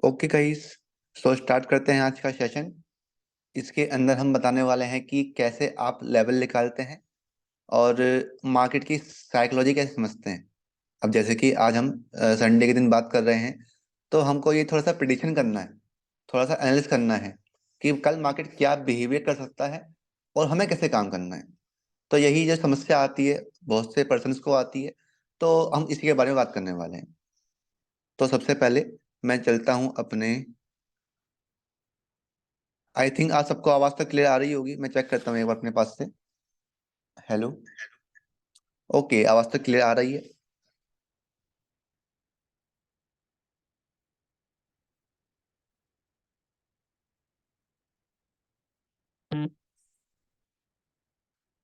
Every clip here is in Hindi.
ओके गाइस, सो स्टार्ट करते हैं आज का सेशन। इसके अंदर हम बताने वाले हैं कि कैसे आप लेवल निकालते हैं और मार्केट की साइकोलॉजी कैसे समझते हैं। अब जैसे कि आज हम संडे के दिन बात कर रहे हैं, तो हमको ये थोड़ा सा प्रिडिक्शन करना है, थोड़ा सा एनालिसिस करना है कि कल मार्केट क्या बिहेवियर कर सकता है और हमें कैसे काम करना है। तो यही जो समस्या आती है, बहुत से पर्सन्स को आती है, तो हम इसी के बारे में बात करने वाले हैं। तो सबसे पहले मैं चलता हूँ अपने, आई थिंक आज सबको आवाज तो क्लियर आ रही होगी। मैं चेक करता हूँ एक बार अपने पास से। हेलो। ओके, आवाज तो क्लियर आ रही है।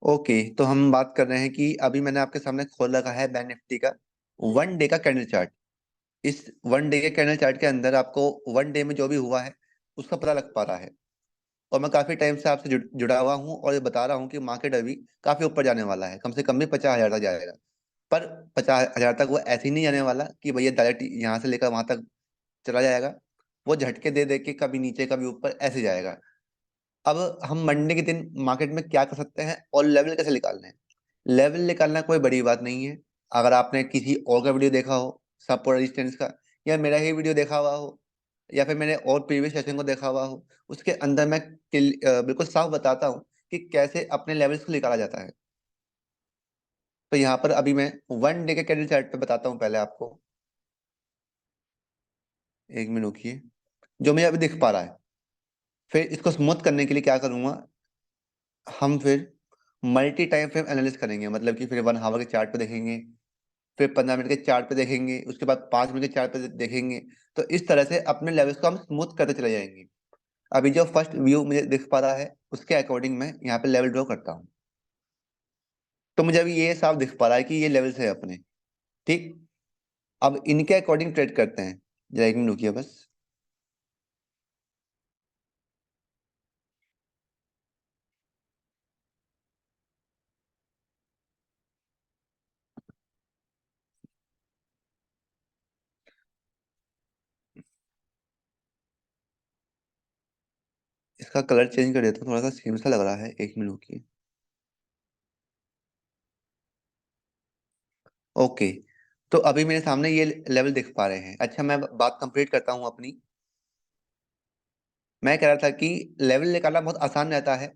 ओके, तो हम बात कर रहे हैं कि अभी मैंने आपके सामने खोल रखा है बैंक निफ्टी का वन डे का कैंडल चार्ट। इस वन डे के कैंडल चार्ट के अंदर आपको वन डे में जो भी हुआ है उसका पता लग पा रहा है। और मैं काफी टाइम से आपसे जुड़ा हुआ हूँ और ये बता रहा हूँ कि मार्केट अभी काफी ऊपर जाने वाला है, कम से कम भी 50,000 तक जाएगा। पर 50,000 तक वो ऐसे ही नहीं जाने वाला कि भैया डायरेक्ट यहाँ से लेकर वहां तक चला जाएगा। वो झटके दे दे के कभी नीचे कभी ऊपर ऐसे जाएगा। अब हम मंडे के दिन मार्केट में क्या कर सकते हैं और लेवल कैसे निकालने हैं। लेवल निकालना कोई बड़ी बात नहीं है। अगर आपने किसी और का वीडियो देखा हो सपोर्ट रेजिस्टेंस का, या मेरा ही वीडियो देखा हुआ हो, या फिर मैंने और प्रीवियस सेशन को देखा हुआ हो, उसके अंदर मैं बिल्कुल साफ बताता हूँ कि कैसे अपने लेवल्स को निकाला जाता है। तो यहाँ पर अभी मैं वन डे के कैंडल चार्ट पे बताता हूँ पहले आपको। एक मिनट रुकिए। जो मुझे अभी दिख पा रहा है, फिर इसको स्मूथ करने के लिए क्या करूंगा, हम फिर मल्टी टाइम फ्रेम एनालिसिस करेंगे। मतलब कि फिर 1 आवर के चार्ट पे देखेंगे, फिर 15 मिनट के चार्ट पे देखेंगे, उसके बाद 5 मिनट के चार्ट पे देखेंगे। तो इस तरह से अपने लेवल्स को हम स्मूथ करते चले जाएंगे। अभी जो फर्स्ट व्यू मुझे दिख पा रहा है उसके अकॉर्डिंग मैं यहाँ पे लेवल ड्रॉ करता हूँ। तो मुझे अभी ये साफ दिख पा रहा है कि ये लेवल्स है अपने। ठीक। अब इनके अकॉर्डिंग ट्रेड करते हैं। जरा एक मिनट रुकिए बस। इसका कलर चेंज कर देता हूँ, थोड़ा सा सेम सा लग रहा है। एक मिनट रुकिए। ओके, तो अभी मेरे सामने ये लेवल दिख पा रहे हैं। अच्छा, मैं बात कंप्लीट करता हूँ अपनी। मैं कह रहा था कि लेवल निकालना बहुत आसान रहता है,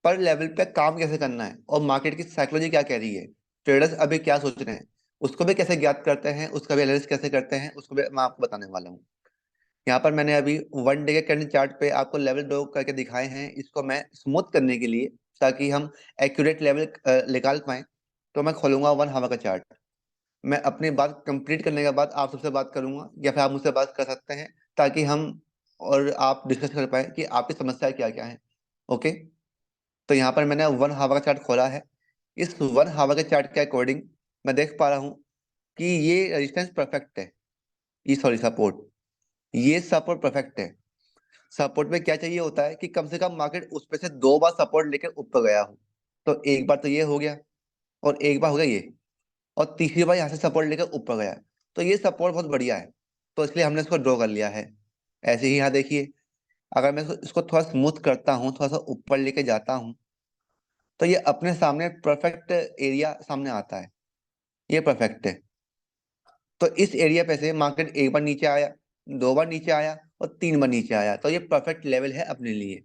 पर लेवल पे काम कैसे करना है और मार्केट की साइकोलॉजी क्या कह रही है, ट्रेडर्स अभी क्या सोच रहे हैं, उसको भी कैसे ज्ञात करते हैं, उसका भी एनालिसिस कैसे करते हैं, उसको भी मैं आपको बताने वाला हूँ। यहाँ पर मैंने अभी वन डे के कैंडल चार्ट पे आपको लेवल ड्रॉ करके दिखाए हैं। इसको मैं स्मूथ करने के लिए, ताकि हम एक्यूरेट लेवल निकाल पाए, तो मैं खोलूंगा 1 आवर का चार्ट। मैं अपनी बात कंप्लीट करने के बाद आप सबसे बात करूंगा, या फिर आप मुझसे बात कर सकते हैं, ताकि हम और आप डिस्कस कर पाए कि आपकी समस्या क्या क्या है। ओके। तो यहाँ पर मैंने 1 आवर का चार्ट खोला है। इस 1 आवर के चार्ट के अकॉर्डिंग मैं देख पा रहा हूँ कि ये रेजिस्टेंस परफेक्ट है। ये सॉरी सपोर्ट, ये सपोर्ट परफेक्ट है। सपोर्ट में क्या चाहिए होता है कि कम से कम मार्केट उस पे से 2 बार सपोर्ट लेकर ऊपर गया हो। तो एक बार तो ये हो गया, और एक बार हो गया ये, और तीसरी बार यहाँ से सपोर्ट लेकर ऊपर गया। तो ये सपोर्ट बहुत बढ़िया है, तो इसलिए हमने इसको ड्रॉ कर लिया है। ऐसे ही यहाँ देखिए, अगर मैं इसको थोड़ा स्मूथ करता हूँ, थोड़ा सा ऊपर लेके जाता हूँ, तो ये अपने सामने परफेक्ट एरिया सामने आता है। ये परफेक्ट है। तो इस एरिया पे से मार्केट एक बार नीचे आया, 2 बार नीचे आया, और 3 बार नीचे आया, तो ये परफेक्ट लेवल है अपने लिए।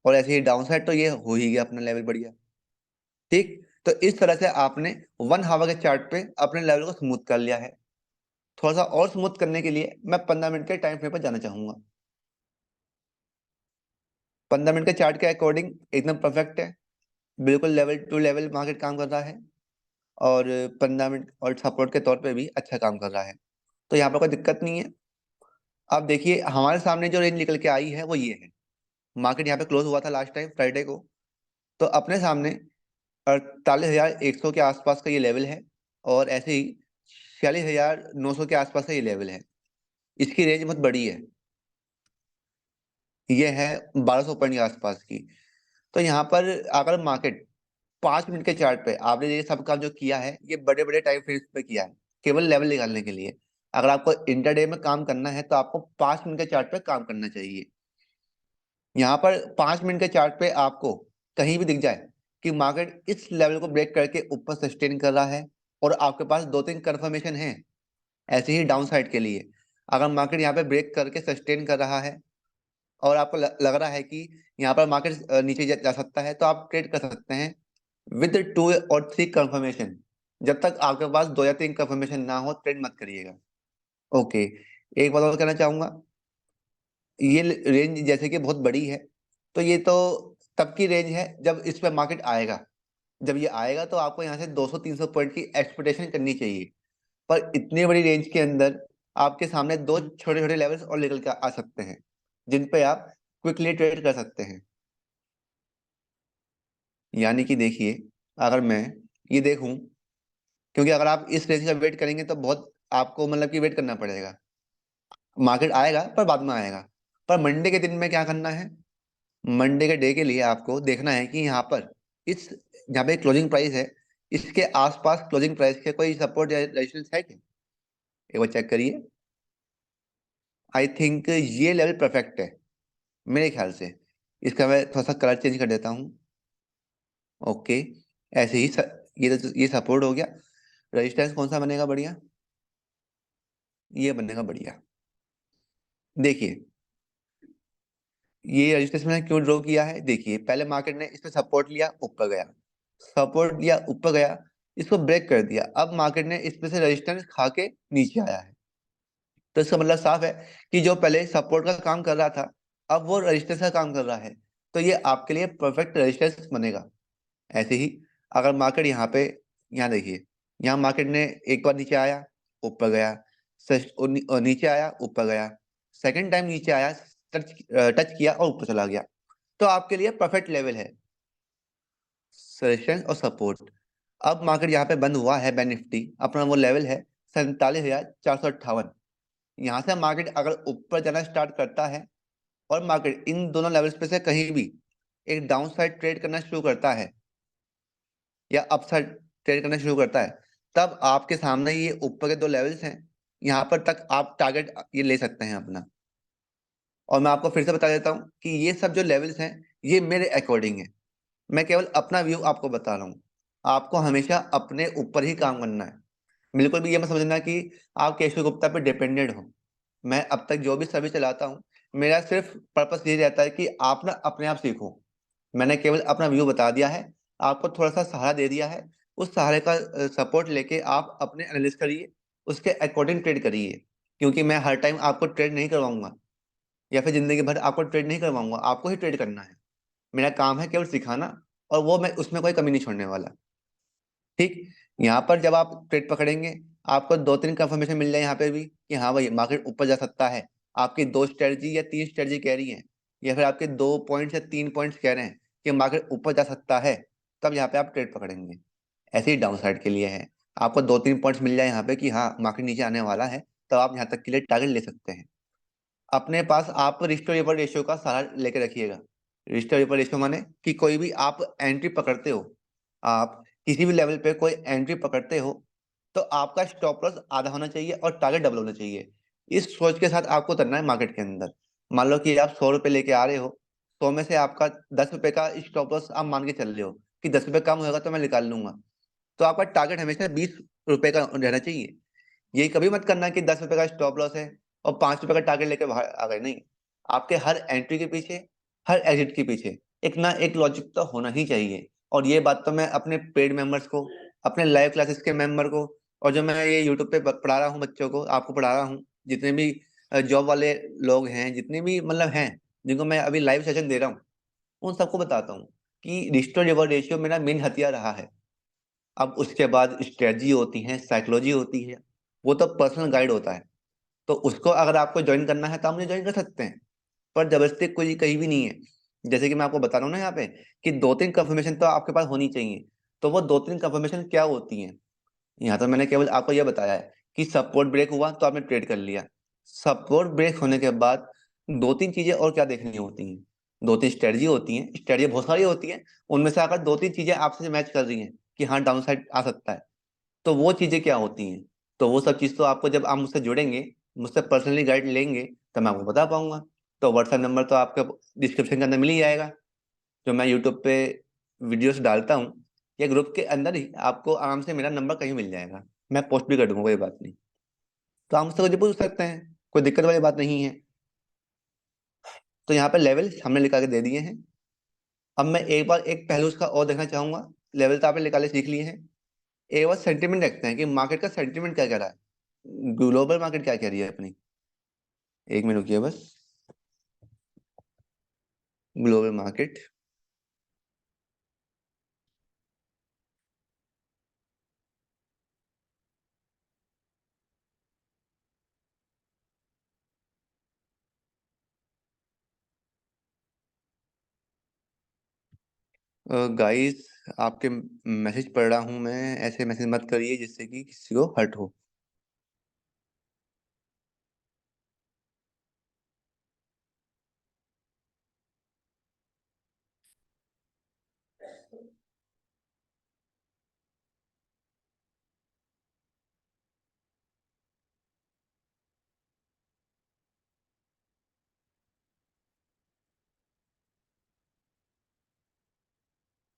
और ऐसे ही डाउन साइड तो ये हो ही गया अपना लेवल बढ़िया। ठीक। तो इस तरह से आपने 1 आवर के चार्ट पे अपने लेवल को स्मूथ कर लिया है। थोड़ा सा और स्मूथ करने के लिए मैं 15 मिनट के टाइम फ्रेम पर जाना चाहूंगा। 15 मिनट के चार्ट के अकॉर्डिंग एकदम परफेक्ट है, बिल्कुल लेवल टू लेवल मार्केट काम कर रहा है। और 15 मिनट और सपोर्ट के तौर पे भी अच्छा काम कर रहा है। तो यहाँ पर कोई दिक्कत नहीं है। अब देखिए हमारे सामने जो रेंज निकल के आई है वो ये है। मार्केट यहाँ पे क्लोज हुआ था लास्ट टाइम फ्राइडे को, तो अपने सामने 48,100 के आसपास का ये लेवल है, और ऐसे ही 46,900 के आसपास का ये लेवल है। इसकी रेंज बहुत बड़ी है, ये है 1200 पॉइंट के आसपास की। तो यहाँ पर अगर मार्केट 5 मिनट के चार्ट पे, आपने ये सब काम जो किया है ये बड़े बड़े टाइम फ्रेम्स पे किया है, केवल लेवल निकालने के लिए। अगर आपको इंटरडे में काम करना है तो आपको 5 मिनट के चार्ट पे काम करना चाहिए। यहाँ पर 5 मिनट के चार्ट पे आपको कहीं भी दिख जाए कि मार्केट इस लेवल को ब्रेक करके ऊपर सस्टेन कर रहा है, और आपके पास 2-3 कंफर्मेशन है ऐसे ही डाउन साइड के लिए। अगर मार्केट यहाँ पे ब्रेक करके सस्टेन कर रहा है, और आपको लग रहा है कि यहाँ पर मार्केट नीचे जा सकता है, तो आप ट्रेड कर सकते हैं विद 2 और 3 कंफर्मेशन। जब तक आपके पास 2 या 3 कंफर्मेशन ना हो, ट्रेड मत करिएगा। ओके। एक बात और कहना चाहूंगा, ये रेंज जैसे कि बहुत बड़ी है, तो ये तो तब की रेंज है जब इस पे मार्केट आएगा। जब ये आएगा तो आपको यहाँ से 200-300 पॉइंट की एक्सपेक्टेशन करनी चाहिए। पर इतनी बड़ी रेंज के अंदर आपके सामने 2 छोटे छोटे लेवल्स और निकल कर आ सकते हैं, जिन पे आप क्विकली ट्रेड कर सकते हैं। यानी कि देखिए, अगर मैं ये देखूं, क्योंकि अगर आप इस रेंज का वेट करेंगे तो बहुत आपको मतलब कि वेट करना पड़ेगा। मार्केट आएगा पर बाद में आएगा। पर मंडे के दिन में क्या करना है, मंडे के डे के लिए आपको देखना है कि यहाँ पर इस जहाँ पे क्लोजिंग प्राइस है, इसके आसपास क्लोजिंग प्राइस के कोई सपोर्ट या रेजिस्टेंस है क्या। एक बार चेक करिए। आई थिंक ये लेवल परफेक्ट है मेरे ख्याल से। इसका मैं थोड़ा सा कलर चेंज कर देता हूँ। ओके। ऐसे ही ये सपोर्ट हो गया। रेजिस्टेंस कौन सा बनेगा बढ़िया, ये बनेगा बढ़िया। देखिए, ये रजिस्ट्रेशन मैंने क्यों ड्रॉ किया है, देखिए पहले मार्केट ने इस पे सपोर्ट लिया, ऊपर गया, सपोर्ट लिया, ऊपर गया, इसको ब्रेक कर दिया। अब मार्केट ने इस पे से रेजिस्टेंस खा के नीचे आया है। तो इसका मतलब साफ है कि जो पहले सपोर्ट का काम कर रहा था, अब वो रेजिस्टेंस का काम कर रहा है। तो ये आपके लिए परफेक्ट रेजिस्टेंस बनेगा। ऐसे ही अगर मार्केट यहाँ पे, यहाँ देखिए, यहाँ मार्केट ने एक बार नीचे आया, ऊपर गया, नीचे आया, ऊपर गया, सेकंड टाइम नीचे आया, टच टच किया और ऊपर चला गया, तो आपके लिए परफेक्ट लेवल है रेजिस्टेंस और सपोर्ट। अब मार्केट यहाँ पे बंद हुआ है, बैंक निफ्टी अपना वो लेवल है 47,458। यहाँ से मार्केट अगर ऊपर जाना स्टार्ट करता है, और मार्केट इन दोनों लेवल्स पे से कहीं भी एक डाउन साइड ट्रेड करना शुरू करता है, या अपसाइड ट्रेड करना शुरू करता है, तब आपके सामने ये ऊपर के 2 लेवल्स हैं, यहाँ पर तक आप टारगेट ये ले सकते हैं अपना। और मैं आपको फिर से बता देता हूँ कि ये सब जो लेवल्स हैं ये मेरे अकॉर्डिंग है, मैं केवल अपना व्यू आपको बता रहा हूँ। आपको हमेशा अपने ऊपर ही काम करना है। बिल्कुल भी ये मत समझना कि आप केशव गुप्ता पे डिपेंडेंट हो। मैं अब तक जो भी सर्विस चलाता हूँ, मेरा सिर्फ पर्पस ये रहता है कि आप ना अपने आप सीखो। मैंने केवल अपना व्यू बता दिया है, आपको थोड़ा सा सहारा दे दिया है। उस सहारे का सपोर्ट लेके आप अपने एनालिसिस करिए, उसके अकॉर्डिंग ट्रेड करिए। क्योंकि मैं हर टाइम आपको ट्रेड नहीं करवाऊंगा, या फिर जिंदगी भर आपको ट्रेड नहीं करवाऊंगा, आपको ही ट्रेड करना है। मेरा काम है केवल सिखाना, और वो मैं उसमें कोई कमी नहीं छोड़ने वाला। ठीक। यहाँ पर जब आप ट्रेड पकड़ेंगे, आपको 2-3 कंफर्मेशन मिल जाए यहाँ पे भी कि हाँ भाई मार्केट ऊपर जा सकता है, आपकी 2 स्ट्रेटजी या 3 स्ट्रेटजी कह रही है, या फिर आपके 2 पॉइंट्स या 3 पॉइंट्स कह रहे हैं कि मार्केट ऊपर जा सकता है, तब यहाँ पे आप ट्रेड पकड़ेंगे। ऐसे ही डाउन साइड के लिए है, आपको 2-3 पॉइंट्स मिल जाए यहाँ पे कि हाँ मार्केट नीचे आने वाला है, तब आप यहाँ तक के लिए टारगेट ले सकते हैं। अपने पास आप रिस्क रिवॉर्ड रेशियो का सहारा लेके रखिएगा। रिस्क रिवॉर्ड रेशियो माने कि कोई भी आप एंट्री पकड़ते हो, आप किसी भी लेवल पे कोई एंट्री पकड़ते हो, तो आपका स्टॉप लॉस आधा होना चाहिए और टारगेट डबल होना चाहिए। इस सोच के साथ आपको करना है मार्केट के अंदर। मान लो कि आप 100 रुपये लेके आ रहे हो, 100 में से आपका 10 रुपये का स्टॉप लॉस आप मान के चल रहे हो कि 10 रुपये कम होगा तो मैं निकाल लूंगा, तो आपका टारगेट हमेशा 20 रुपये का रहना चाहिए। यही कभी मत करना कि 10 रुपए का स्टॉप लॉस है और 5 रुपए का टारगेट लेके बाहर आ गए, नहीं। आपके हर एंट्री के पीछे, हर एग्जिट के पीछे एक ना एक लॉजिक तो होना ही चाहिए। और ये बात तो मैं अपने पेड मेंबर्स को, अपने लाइव क्लासेस के मेंबर को, और जो मैं ये यूट्यूब पे पढ़ा रहा हूँ बच्चों को, आपको पढ़ा रहा हूँ, जितने भी जॉब वाले लोग हैं, जितने भी मतलब हैं, जिनको मैं अभी लाइव सेशन दे रहा हूँ, उन सबको बताता हूँ कि रिस्क रिवॉर्ड रेशियो मेरा मेन हथियार रहा है। अब उसके बाद स्ट्रेटजी होती है, साइकोलॉजी होती है, वो तो पर्सनल गाइड होता है। तो उसको अगर आपको ज्वाइन करना है तो आप मुझे ज्वाइन कर सकते हैं, पर जबरदस्ती कोई कहीं भी नहीं है। जैसे कि मैं आपको बता रहा हूँ ना यहाँ पे, कि दो तीन कंफर्मेशन तो आपके पास होनी चाहिए। तो वो दो तीन कंफर्मेशन क्या होती हैं? यहाँ तो मैंने केवल आपको यह बताया है कि सपोर्ट ब्रेक हुआ तो आपने ट्रेड कर लिया। सपोर्ट ब्रेक होने के बाद दो तीन चीजें और क्या देखनी होती हैं? दो तीन स्ट्रेटजी होती हैं, स्ट्रेटजी बहुत सारी होती हैं। उनमें से अगर दो तीन चीजें आपसे मैच कर रही हैं कि हाँ डाउन साइड आ सकता है, तो वो चीजें क्या होती हैं? तो वो सब चीज तो आपको जब आप मुझसे जुड़ेंगे, मुझसे पर्सनली गाइड लेंगे, तो मैं आपको बता पाऊंगा। तो व्हाट्सएप नंबर तो आपके डिस्क्रिप्शन के अंदर मिल ही जाएगा। जो मैं यूट्यूब पे वीडियोस डालता हूँ, या ग्रुप के अंदर ही आपको आराम से मेरा नंबर कहीं मिल जाएगा। मैं पोस्ट भी कर दूंगा, कोई बात नहीं। तो आप मुझसे कुछ पूछ सकते हैं, कोई दिक्कत वाली बात नहीं है। तो यहाँ पे लेवल हमने लिखा के दे दिए हैं। अब मैं एक बार एक पहलू उसका और देखना चाहूंगा। लेवल तो आपने निकाले सीख लिए हैं। एक बार सेंटीमेंट देखते हैं कि मार्केट का सेंटीमेंट क्या कह रहा है, ग्लोबल मार्केट क्या कह रही है अपनी। एक मिनट रुकिए बस। Global market. गाइस, आपके मैसेज पढ़ रहा हूँ मैं, ऐसे मैसेज मत करिए जिससे कि किसी को हर्ट हो।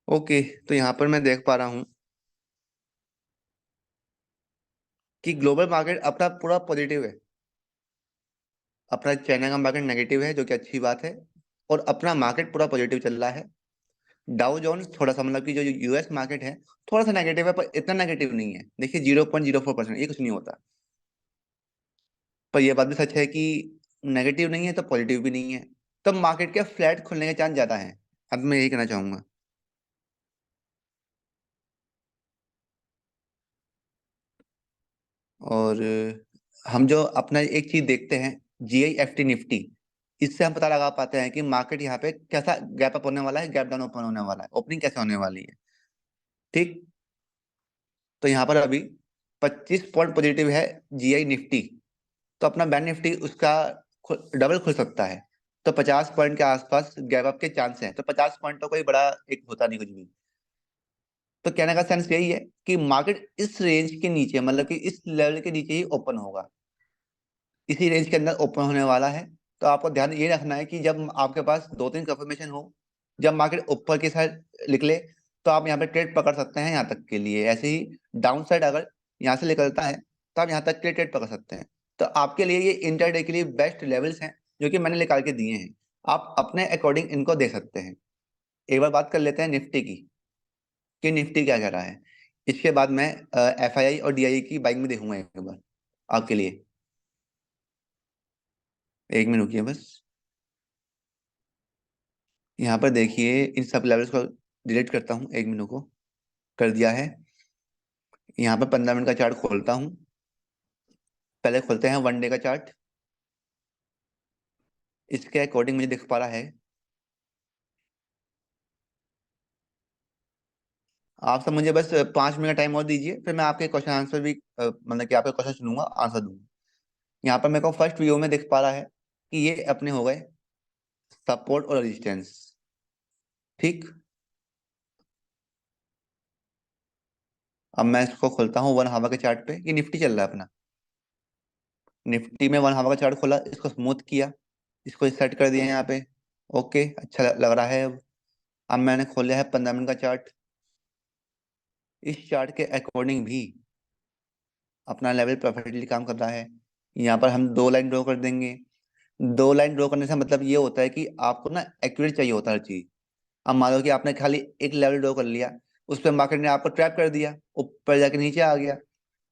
ओके, तो यहाँ पर मैं देख पा रहा हूँ कि ग्लोबल मार्केट अपना पूरा पॉजिटिव है। अपना चाइना का मार्केट नेगेटिव है, जो कि अच्छी बात है। और अपना मार्केट पूरा पॉजिटिव चल रहा है। डाउ जोन्स थोड़ा सा, मतलब कि जो यूएस मार्केट है, थोड़ा सा नेगेटिव है, पर इतना नेगेटिव नहीं है। देखिए 0.04%, ये कुछ नहीं होता। पर यह बात भी सच है कि नेगेटिव नहीं है तो पॉजिटिव भी नहीं है। तब मार्केट के फ्लैट खुलने के चांस ज्यादा है। अब मैं यही कहना चाहूंगा। और हम जो अपना एक चीज देखते हैं, GIFT निफ्टी, इससे हम पता लगा पाते हैं कि मार्केट यहाँ पे कैसा गैप अप होने वाला है, गैप डाउन ओपन होने वाला है, ओपनिंग कैसे होने वाली है। ठीक। तो यहाँ पर अभी 25 पॉइंट पॉजिटिव है GI निफ्टी। तो अपना बैंक निफ्टी उसका डबल खुल सकता है। तो 50 पॉइंट के आसपास गैप अप के चांस हैं। तो 50 पॉइंट तो कोई बड़ा एक होता नहीं कुछ भी। तो कहने का सेंस यही है कि मार्केट इस रेंज के नीचे, मतलब कि इस लेवल के नीचे ही ओपन होगा, इसी रेंज के अंदर ओपन होने वाला है। तो आपको ध्यान ये रखना है कि जब आपके पास दो तीन कंफर्मेशन हो, जब मार्केट ऊपर की साइड निकले, तो आप यहाँ पे ट्रेड पकड़ सकते हैं यहाँ तक के लिए। ऐसे ही डाउन साइड अगर यहाँ से निकलता है, तो आप यहाँ तक के लिए ट्रेड पकड़ सकते हैं। तो आपके लिए ये इंटरडे के लिए बेस्ट लेवल्स हैं, जो कि मैंने निकाल के दिए हैं। आप अपने अकॉर्डिंग इनको दे सकते हैं। एक बार बात कर लेते हैं निफ्टी की, कि निफ्टी क्या कह रहा है। इसके बाद मैं FII और DII की बाइंग में देखूंगा एक बार आपके लिए। एक मिनट रुकिए बस। यहाँ पर देखिए, इन सब लेवल्स को डिलीट करता हूँ, एक मिनट को। कर दिया है। यहाँ पर 15 मिनट का चार्ट खोलता हूँ। पहले खोलते हैं 1 डे का चार्ट। इसके अकॉर्डिंग मुझे दिख पा रहा है। आप सब मुझे बस 5 मिनट का टाइम और दीजिए, फिर मैं आपके क्वेश्चन आंसर भी मतलब कि आपके क्वेश्चन सुनूंगा, आंसर दूंगा। यहाँ पर मेरे को फर्स्ट व्यू में दिख पा रहा है कि ये अपने हो गए सपोर्ट और रेजिस्टेंस। ठीक। अब मैं इसको खोलता हूँ वन हावर के चार्ट पे, ये निफ्टी चल रहा है अपना। निफ्टी में वन हावर का चार्ट खोला, इसको स्मूथ किया, इसको सेट कर दिया यहाँ पे। ओके, अच्छा लग रहा है अब मैंने खोला है 15 मिनट का चार्ट। इस चार्ट के अकॉर्डिंग भी अपना लेवल परफेक्टली काम कर रहा है। यहाँ पर हम दो लाइन ड्रॉ कर देंगे। दो लाइन ड्रॉ करने से मतलब ये होता है कि आपको ना एक्यूरेट चाहिए होता है हर चीज। अब मान लो कि आपने खाली एक लेवल ड्रॉ कर लिया, उस पर मार्केट ने आपको ट्रैप कर दिया, ऊपर जाके नीचे आ गया।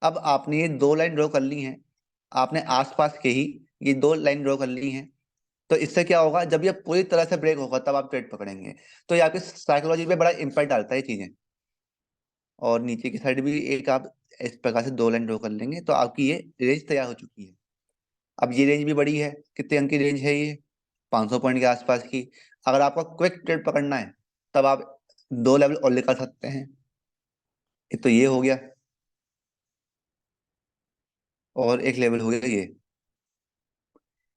अब आपने ये दो लाइन ड्रॉ कर ली हैं, आपने आसपास के ही ये दो लाइन ड्रॉ कर ली हैं। तो इससे क्या होगा, जब ये पूरी तरह से ब्रेक होगा तब आप ट्रेड पकड़ेंगे। तो ये आपकी साइकोलॉजी पे बड़ा इम्पैक्ट डालता है ये चीजें। और नीचे की साइड भी एक आप इस प्रकार से दो लाइन ड्रॉ कर लेंगे तो आपकी ये रेंज तैयार हो चुकी है। अब ये रेंज भी बड़ी है, कितने अंक की रेंज है ये, 500 पॉइंट के आसपास की। अगर आपको क्विक ट्रेड पकड़ना है तब आप दो लेवल और निकाल सकते हैं। एक तो ये हो गया, और एक लेवल हो गया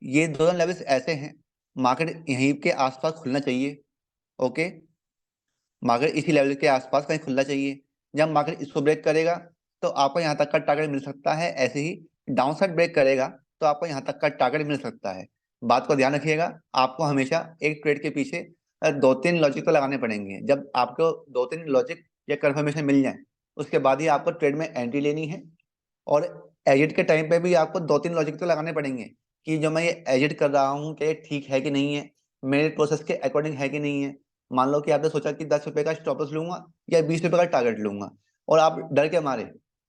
ये दोनों लेवल्स ऐसे हैं, मार्केट यहीं के आसपास खुलना चाहिए। ओके, मार्केट इसी लेवल के आसपास कहीं खुलना चाहिए। जब मार्केट इसको ब्रेक करेगा तो आपको यहाँ तक का टारगेट मिल सकता है, ऐसे ही डाउन साइड ब्रेक करेगा तो आपको यहाँ तक का टारगेट मिल सकता है। बात को ध्यान रखिएगा, आपको हमेशा एक ट्रेड के पीछे दो तीन लॉजिक तो लगाने पड़ेंगे। जब आपको दो तीन लॉजिक या कंफर्मेशन मिल जाए उसके बाद ही आपको ट्रेड में एंट्री लेनी है। और एजिट के टाइम पे भी आपको दो तीन लॉजिक तो लगाने पड़ेंगे कि जो मैं ये एजिट कर रहा हूँ क्या ये ठीक है कि नहीं है, मेरे प्रोसेस के अकॉर्डिंग है कि नहीं है। मान लो कि आपने सोचा कि 10 रुपए का स्टॉप लॉस लूंगा या 20 रुपए का टारगेट लूंगा, और आप डर के मारे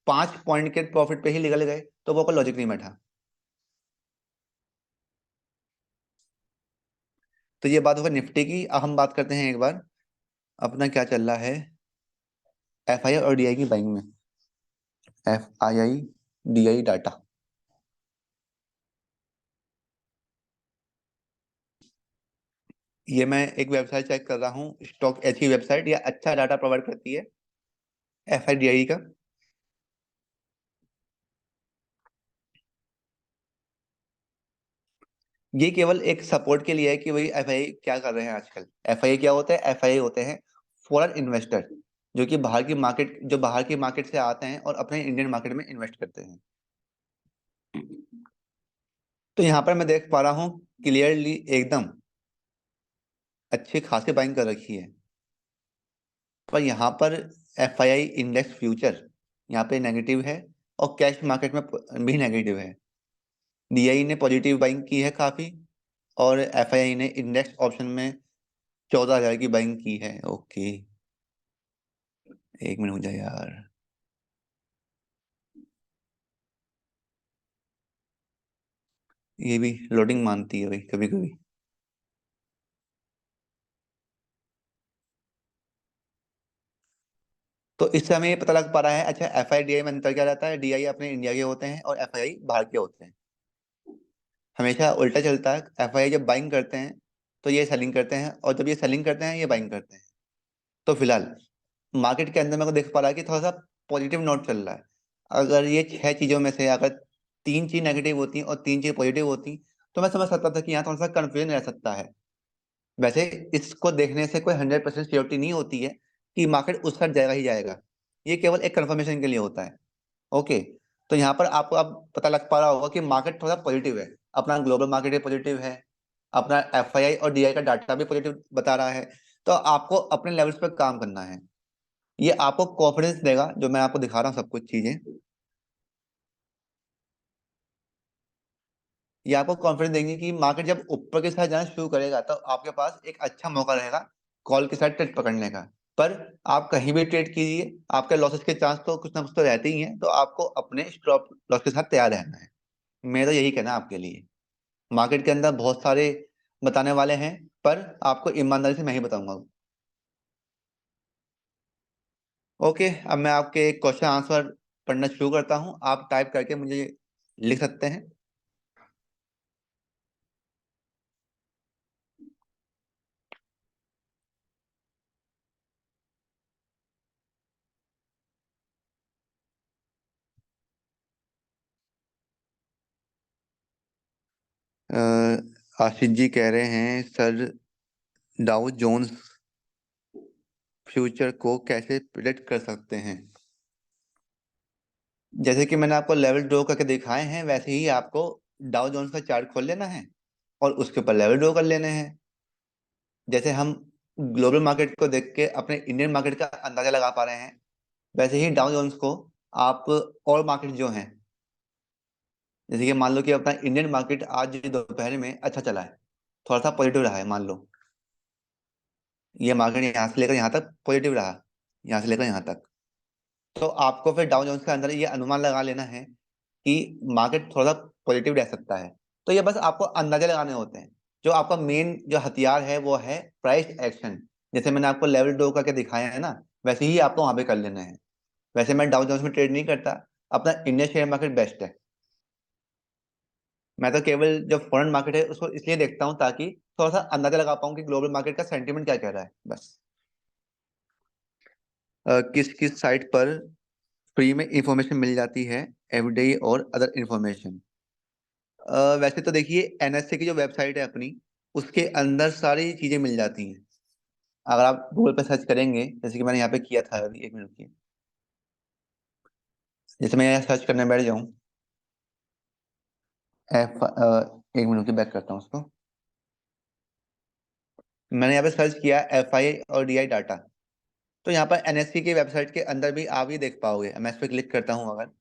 5 पॉइंट के प्रॉफिट पे ही निकल गए, तो वो कोई लॉजिक नहीं बैठा। तो ये बात होगा निफ्टी की। अब हम बात करते हैं एक बार अपना क्या चल रहा है एफ आई और डी आई की बाइंग में। F I I D I data, ये मैं एक वेबसाइट चेक कर रहा हूँ, स्टॉक एच की वेबसाइट, ये अच्छा डाटा प्रोवाइड करती है एफ आई डी आई का। ये केवल एक सपोर्ट के लिए है कि भाई एफआई क्या कर रहे हैं आजकल। एफआई क्या होते हैं, एफआई होते हैं फॉरेन इन्वेस्टर, जो कि बाहर की मार्केट से आते हैं और अपने इंडियन मार्केट में इन्वेस्ट करते हैं। तो यहाँ पर मैं देख पा रहा हूँ क्लियरली एकदम अच्छी खासी बाइंग कर रखी है। पर यहाँ पर एफआई इंडेक्स फ्यूचर यहाँ पे नेगेटिव है, और कैश मार्केट में भी नेगेटिव है। डीआई ने पॉजिटिव बाइंग की है काफी, और एफआई ने इंडेक्स ऑप्शन में 14,000 की बाइंग की है। ओके, एक मिनट हो जाए यार। ये भी लोडिंग मानती है भाई कभी कभी। तो इससे हमें ये पता लग पा रहा है, अच्छा एफ आई डी आई में अंतर क्या रहता है। डी आई अपने इंडिया के होते हैं और एफ आई बाहर के होते हैं। हमेशा उल्टा चलता है, एफ आई जब बाइंग करते हैं तो ये सेलिंग करते हैं, और जब ये सेलिंग करते हैं ये बाइंग करते हैं। तो फिलहाल मार्केट के अंदर मेरे को देख पा रहा है कि थोड़ा सा पॉजिटिव नोट चल रहा है। अगर ये छह चीजों में से अगर तीन चीज नेगेटिव होती और तीन चीज पॉजिटिव होती तो मैं समझ सकता था कि यहाँ थोड़ा सा कंफ्यूजन रह सकता है। वैसे इसको देखने से कोई 100% श्योरिटी नहीं होती है कि मार्केट उस साइड जाएगा ही जाएगा। ये केवल एक कंफर्मेशन के लिए होता है। ओके, तो यहाँ पर आपको अब पता लग पा रहा होगा कि मार्केट थोड़ा पॉजिटिव है, अपना ग्लोबल मार्केट भी पॉजिटिव है, अपना एफआईआई और डीआई का डाटा भी पॉजिटिव बता रहा है। तो आपको अपने लेवल्स पे काम करना है। ये आपको कॉन्फिडेंस देगा, जो मैं आपको दिखा रहा हूँ सब कुछ चीजें। ये आपको कॉन्फिडेंस देंगे कि मार्केट जब ऊपर के साथ जाना शुरू करेगा तो आपके पास एक अच्छा मौका रहेगा कॉल के साथ ट्रेड पकड़ने का। पर आप कहीं भी ट्रेड कीजिए, आपके लॉसेस के चांस तो कुछ ना कुछ तो रहते ही हैं, तो आपको अपने स्टॉप लॉस के साथ तैयार रहना है। मेरा यही कहना है आपके लिए। मार्केट के अंदर बहुत सारे बताने वाले हैं, पर आपको ईमानदारी से मैं ही बताऊंगा। ओके, अब मैं आपके क्वेश्चन आंसर पढ़ना शुरू करता हूँ, आप टाइप करके मुझे लिख सकते हैं। आशीष जी कह रहे हैं सर, डाउ जोन्स फ्यूचर को कैसे प्रिडिक्ट कर सकते हैं? जैसे कि मैंने आपको लेवल ड्रॉ करके दिखाए हैं, वैसे ही आपको डाउ जोन्स का चार्ट खोल लेना है और उसके ऊपर लेवल ड्रॉ कर लेने हैं। जैसे हम ग्लोबल मार्केट को देख के अपने इंडियन मार्केट का अंदाजा लगा पा रहे हैं, वैसे ही डाउ जोन्स को आप और मार्केट जो हैं, जैसे कि मान लो कि अपना इंडियन मार्केट आज दोपहर में अच्छा चला है, थोड़ा सा पॉजिटिव रहा है, मान लो ये मार्केट यहाँ से लेकर यहाँ तक पॉजिटिव रहा, यहाँ से लेकर यहाँ तक, तो आपको फिर डाउ जोन्स के अंदर ये अनुमान लगा लेना है कि मार्केट थोड़ा पॉजिटिव रह सकता है। तो ये बस आपको अंदाजे लगाने होते हैं। जो आपका मेन जो हथियार है वो है प्राइस एक्शन। जैसे मैंने आपको लेवल ड्रॉ करके दिखाया है ना, वैसे ही आपको वहां पे कर लेना है। वैसे मैं डाउ जोन्स में ट्रेड नहीं करता, अपना इंडियन शेयर मार्केट बेस्ट है। मैं तो केवल जो फॉरेन मार्केट है उसको इसलिए देखता हूँ ताकि थोड़ा सा अंदाजा लगा पाऊँ कि ग्लोबल मार्केट का सेंटीमेंट क्या कह रहा है, बस। किस किस साइट पर फ्री में इंफॉर्मेशन मिल जाती है, एफडीआई और अदर इंफॉर्मेशन? वैसे तो देखिए, एनएसए की जो वेबसाइट है अपनी, उसके अंदर सारी चीजें मिल जाती हैं। अगर आप गूगल पे सर्च करेंगे, जैसे कि मैंने यहाँ पे किया था अभी, एक मिनट की, जैसे मैं यहाँ सर्च करने बैठ जाऊँ, एक मिनट की बैक करता हूँ उसको। मैंने यहाँ पे सर्च किया एफआई और डीआई डाटा, तो यहाँ पर एनएससी की वेबसाइट के अंदर भी आप ये देख पाओगे। मैं इस पर क्लिक करता हूँ अगर,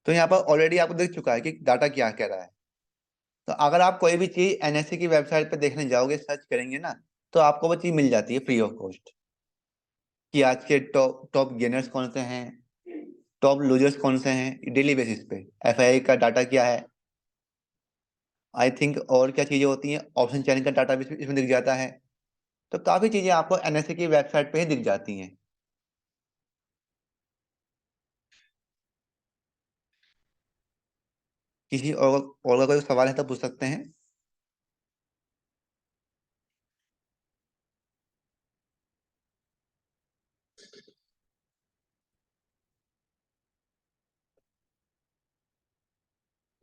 तो यहाँ पर ऑलरेडी आपको दिख चुका है कि डाटा क्या कह रहा है। तो अगर आप कोई भी चीज एनएससी की वेबसाइट पे देखने जाओगे, सर्च करेंगे ना, तो आपको वो चीज मिल जाती है फ्री ऑफ कॉस्ट, कि आज के टॉप टॉप गेनर्स कौन से हैं, टॉप लूजर्स कौन से हैं डेली बेसिस पे, एफआई का डाटा क्या है, आई थिंक और क्या चीजें होती हैं, ऑप्शन चैनल का डाटा भी इसमें दिख जाता है। तो काफी चीजें आपको एनएससी की वेबसाइट पे ही दिख जाती हैं। किसी और का कोई सवाल है तो पूछ सकते हैं।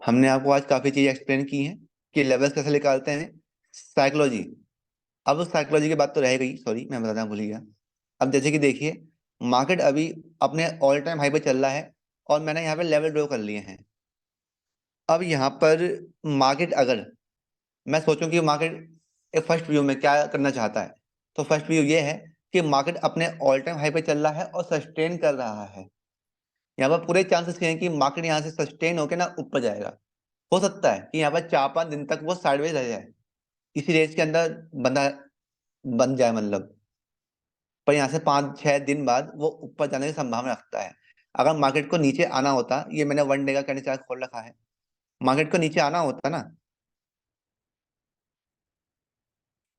हमने आपको आज काफी चीजें एक्सप्लेन की हैं कि लेवल्स कैसे निकालते हैं, साइकोलॉजी। अब साइकोलॉजी की बात तो रह गई, सॉरी मैं बताना भूल गया। अब जैसे कि देखिए, मार्केट अभी अपने ऑल टाइम हाई पे चल रहा है और मैंने यहाँ पे लेवल ड्रॉ कर लिए हैं। अब यहाँ पर मार्केट अगर मैं सोचूं कि मार्केट एक फर्स्ट व्यू में क्या करना चाहता है, तो फर्स्ट व्यू ये है कि मार्केट अपने ऑल टाइम हाई पे चल रहा है और सस्टेन कर रहा है। यहाँ पर पूरे चांसेस हैं कि मार्केट यहाँ से सस्टेन होकर ना ऊपर जाएगा। हो सकता है कि यहाँ पर 4-5 दिन तक वो साइडवेज रह जाए, इसी रेंज के अंदर बंदा बन जाए मतलब, पर यहाँ से 5-6 दिन बाद वो ऊपर जाने की संभावना रखता है। अगर मार्केट को नीचे आना होता, ये मैंने वन डे का कैंडल चार्ट खोल रखा है, मार्केट को नीचे आना होता ना,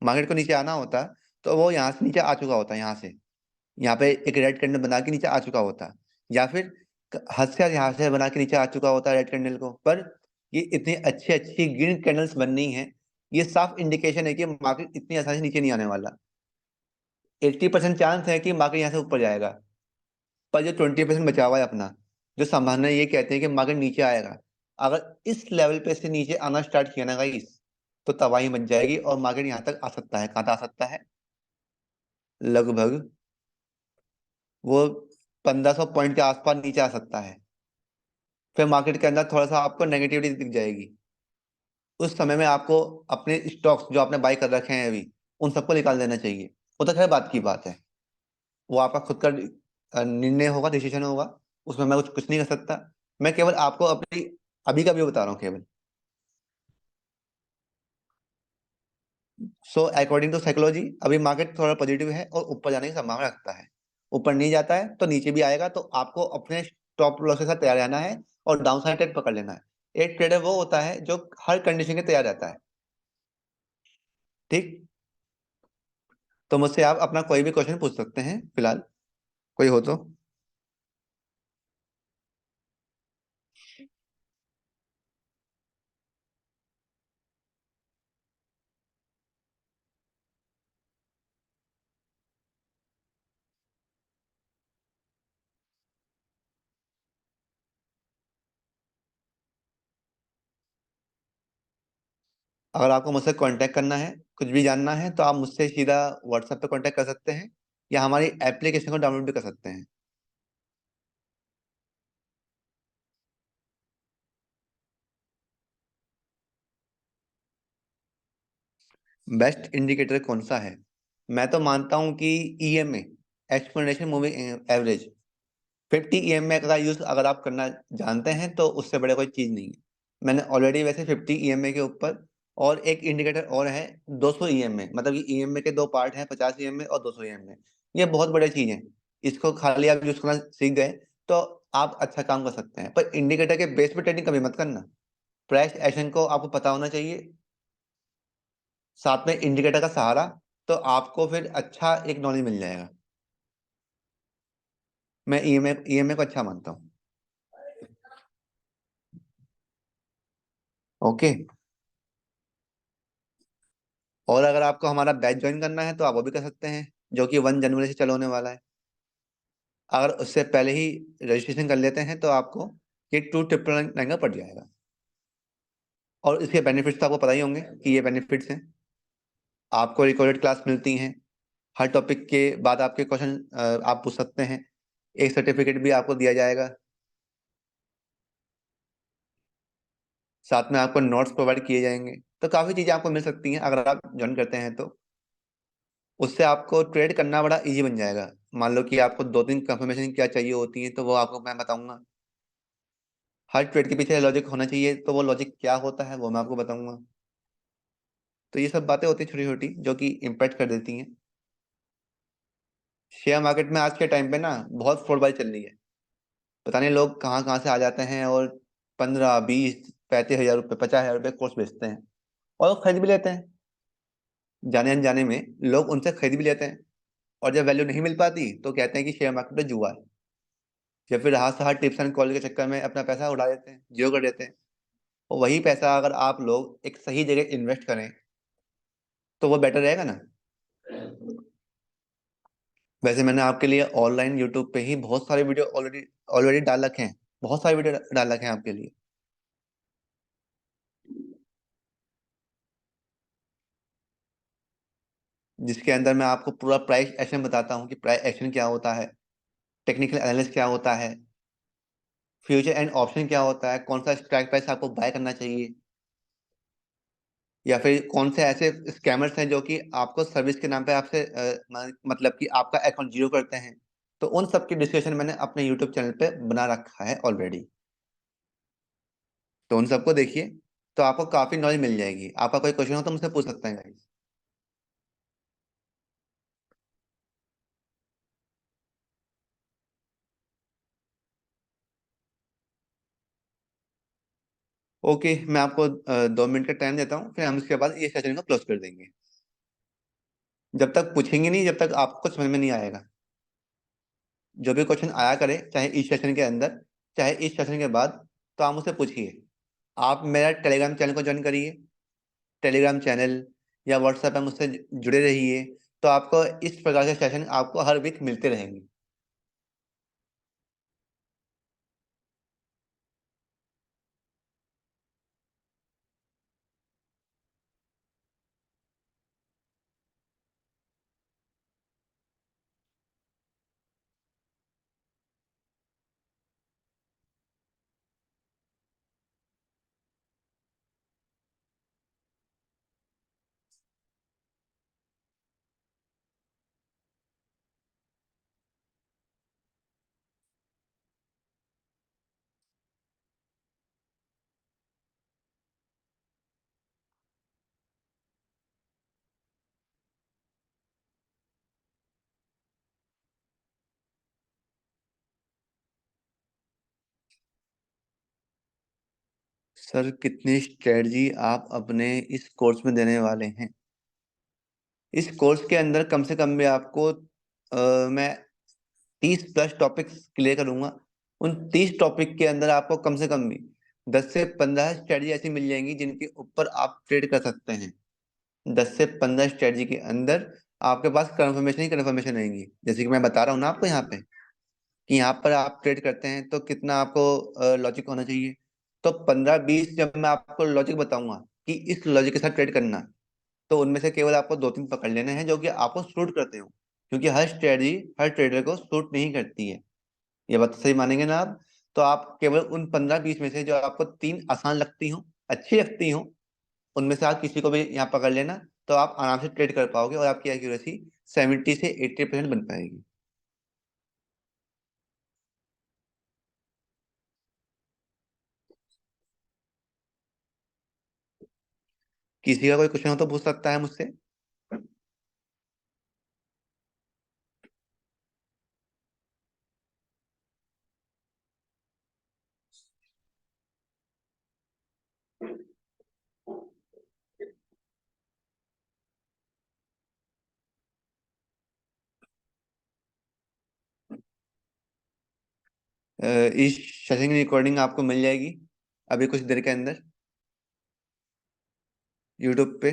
मार्केट को नीचे आना होता, तो वो यहाँ से नीचे आ चुका होता, यहाँ से, यहाँ पे एक रेड कैंडल बना के नीचे आ चुका होता, या फिर हद से यहाँ से बना के नीचे आ चुका होता रेड कैंडल को। पर ये इतनी अच्छी अच्छी ग्रीन कैंडल्स बननी है, ये साफ इंडिकेशन है कि मार्केट इतनी आसानी से नीचे नहीं आने वाला। 80% चांस है कि मार्केट यहाँ से ऊपर जाएगा, पर जो 20% बचा हुआ है अपना, जो संभावना ये कहते हैं कि मार्केट नीचे आएगा, अगर इस लेवल पे से नीचे आना स्टार्ट किया ना गाइस, तो तबाही मच जाएगी और मार्केट यहाँ तक आ सकता है। कहाँ तक आ सकता है? लगभग वो 1500 पॉइंट के आसपास नीचे आ सकता है। फिर मार्केट के अंदर थोड़ा सा आपको नेगेटिविटी दिख जाएगी। उस समय में आपको अपने स्टॉक्स जो आपने बाय कर रखे हैं अभी, उन सबको निकाल देना चाहिए। वो तो खैर बात की बात है, वो आपका खुद का निर्णय होगा, डिसीजन होगा, उसमें मैं कुछ कुछ नहीं कर सकता। मैं केवल आपको अपनी अभी का व्यू बता रहा हूँ केवल। सो अकॉर्डिंग टू साइकोलॉजी, अभी मार्केट थोड़ा पॉजिटिव है और ऊपर जाने की संभावना रखता है। ऊपर नहीं जाता है तो नीचे भी आएगा, तो आपको अपने स्टॉप लॉस के साथ तैयार रहना है और डाउन साइड ट्रेड पकड़ लेना है। एक ट्रेडर वो होता है जो हर कंडीशन के तैयार रहता है। ठीक। तो मुझसे आप अपना कोई भी क्वेश्चन पूछ सकते हैं फिलहाल, कोई हो तो। अगर आपको मुझसे कांटेक्ट करना है, कुछ भी जानना है, तो आप मुझसे सीधा व्हाट्सएप पे कांटेक्ट कर सकते हैं, या हमारी एप्लीकेशन को डाउनलोड भी कर सकते हैं। बेस्ट इंडिकेटर कौन सा है? मैं तो मानता हूँ कि EMA, exponential moving average. 50 EMA का यूज अगर आप करना जानते हैं तो उससे बड़े कोई चीज नहीं है। मैंने ऑलरेडी वैसे 50 ईएमए के ऊपर और एक इंडिकेटर और है, 200 ईएमए, मतलब कि ईएमए के दो पार्ट हैं, 50 ईएमए और 200 ईएमए। ये बहुत बड़ी चीज है। इसको खाली आप यूज करना सीख गए तो आप अच्छा काम कर सकते हैं, पर इंडिकेटर के बेस पे ट्रेडिंग कभी मत करना। प्राइस एक्शन को आपको पता होना चाहिए, साथ में इंडिकेटर का सहारा, तो आपको फिर अच्छा एक नॉलेज मिल जाएगा। मैं ईएमए को अच्छा मानता हूँ। ओके। और अगर आपको हमारा बैच ज्वाइन करना है तो आप वो भी कर सकते हैं, जो कि 1 जनवरी से चालू होने वाला है। अगर उससे पहले ही रजिस्ट्रेशन कर लेते हैं तो आपको ये 2,999 का पड़ जाएगा। और इसके बेनिफिट्स तो आपको पता ही होंगे कि ये बेनिफिट्स हैं। आपको रिकॉर्डेड क्लास मिलती हैं, हर टॉपिक के बाद आपके क्वेश्चन आप पूछ सकते हैं, एक सर्टिफिकेट भी आपको दिया जाएगा, साथ में आपको नोट्स प्रोवाइड किए जाएंगे। तो काफ़ी चीज़ें आपको मिल सकती हैं अगर आप ज्वाइन करते हैं तो। उससे आपको ट्रेड करना बड़ा इजी बन जाएगा। मान लो कि आपको दो तीन कंफर्मेशन क्या चाहिए होती है, तो वो आपको मैं बताऊंगा। हर ट्रेड के पीछे लॉजिक होना चाहिए, तो वो लॉजिक क्या होता है वो मैं आपको बताऊंगा। तो ये सब बातें होती हैं छोटी छोटी, जो कि इम्पैक्ट कर देती हैं। शेयर मार्केट में आज के टाइम पे ना बहुत फ्रॉडबाजी चल रही है। पता नहीं लोग कहाँ कहाँ से आ जाते हैं और 15, 20, 35 हजार रुपये, 50 हजार रुपये कोर्स बेचते हैं, और खरीद भी लेते हैं। जाने अनजाने में लोग उनसे खरीद भी लेते हैं, और जब वैल्यू नहीं मिल पाती तो कहते हैं कि शेयर मार्केट में जुआ है। या फिर हाथ से हाथ टिप्स एंड कॉल के चक्कर में अपना पैसा उड़ा देते हैं, जियो कर देते हैं। और वही पैसा अगर आप लोग एक सही जगह इन्वेस्ट करें तो वो बेटर रहेगा ना। वैसे मैंने आपके लिए ऑनलाइन यूट्यूब पे ही बहुत सारे वीडियो ऑलरेडी ऑलरेडी डाल रखे हैं, बहुत सारे वीडियो डाल रखे हैं आपके लिए, जिसके अंदर मैं आपको पूरा प्राइस एक्शन बताता हूँ कि प्राइस एक्शन क्या होता है, टेक्निकल एनालिसिस क्या होता है, फ्यूचर एंड ऑप्शन क्या होता है, कौन सा स्ट्राइक प्राइस आपको बाय करना चाहिए, या फिर कौन से ऐसे स्कैमर्स हैं जो कि आपको सर्विस के नाम पे आपसे मतलब कि आपका अकाउंट जीरो करते हैं। तो उन सब की डिस्कशन मैंने अपने यूट्यूब चैनल पे बना रखा है ऑलरेडी। तो उन सबको देखिए, तो आपको काफी नॉलेज मिल जाएगी। आपका कोई क्वेश्चन हो तो मुझसे पूछ सकते हैं guys। ओके, मैं आपको 2 मिनट का टाइम देता हूँ, फिर हम इसके बाद ये सेशन को क्लोज कर देंगे। जब तक पूछेंगे नहीं, जब तक आपको कुछ समझ में नहीं आएगा। जो भी क्वेश्चन आया करे, चाहे इस सेशन के अंदर, चाहे इस सेशन के बाद, तो आप मुझसे पूछिए। आप मेरा टेलीग्राम चैनल को ज्वाइन करिए, टेलीग्राम चैनल या व्हाट्सएप पे मुझसे जुड़े रहिए। तो आपको इस प्रकार के सेशन आपको हर वीक मिलते रहेंगे। सर, कितनी स्ट्रेटजी आप अपने इस कोर्स में देने वाले हैं? इस कोर्स के अंदर कम से कम भी आपको मैं 30+ टॉपिक्स क्लियर करूंगा। उन 30 टॉपिक के अंदर आपको कम से कम भी 10 से 15 स्ट्रेटजी ऐसी मिल जाएंगी जिनके ऊपर आप ट्रेड कर सकते हैं। 10 से 15 स्ट्रेटजी के अंदर आपके पास कंफर्मेशन ही कंफर्मेशन रहेंगी, जैसे कि मैं बता रहा हूँ ना आपको यहाँ पे, कि यहाँ पर आप ट्रेड करते हैं तो कितना आपको लॉजिक होना चाहिए। तो 15-20 जब मैं आपको लॉजिक बताऊंगा कि इस लॉजिक के साथ ट्रेड करना, तो उनमें से केवल आपको दो तीन पकड़ लेने हैं जो कि आपको सूट करते हो, क्योंकि हर स्ट्रेटजी हर ट्रेडर को सूट नहीं करती है। ये बात तो सही मानेंगे ना आप? तो आप केवल उन 15-20 में से जो आपको तीन आसान लगती हो, अच्छी लगती हो, उनमें से आप किसी को भी यहाँ पकड़ लेना, तो आप आराम से ट्रेड कर पाओगे और आपकी एक्यूरेसी 70 से 80% बन पाएगी। किसी का कोई क्वेश्चन हो तो पूछ सकता है मुझसे। इस सेशन की रिकॉर्डिंग आपको मिल जाएगी अभी कुछ देर के अंदर, यूट्यूब पे।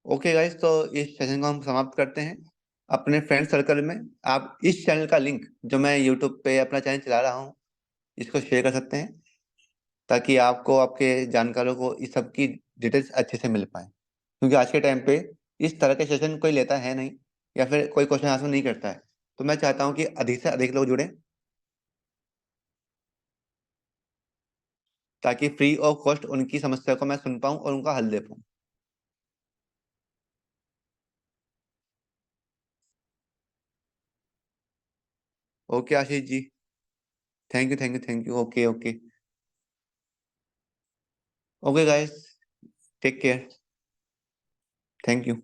ओके गाइस, तो इस सेशन को हम समाप्त करते हैं। अपने फ्रेंड सर्कल में आप इस चैनल का लिंक, जो मैं यूट्यूब पे अपना चैनल चला रहा हूँ, इसको शेयर कर सकते हैं, ताकि आपको आपके जानकारों को इस सब की डिटेल्स अच्छे से मिल पाए, क्योंकि आज के टाइम पे इस तरह के सेशन कोई लेता है नहीं, या फिर कोई क्वेश्चन आंसर नहीं करता है। तो मैं चाहता हूँ कि अधिक से अधिक लोग जुड़ें, ताकि फ्री ऑफ कॉस्ट उनकी समस्या को मैं सुन पाऊँ और उनका हल दे पाऊँ। Okay Ashish ji. Thank you, thank you, thank you. Okay, okay. Okay guys, take care. Thank you.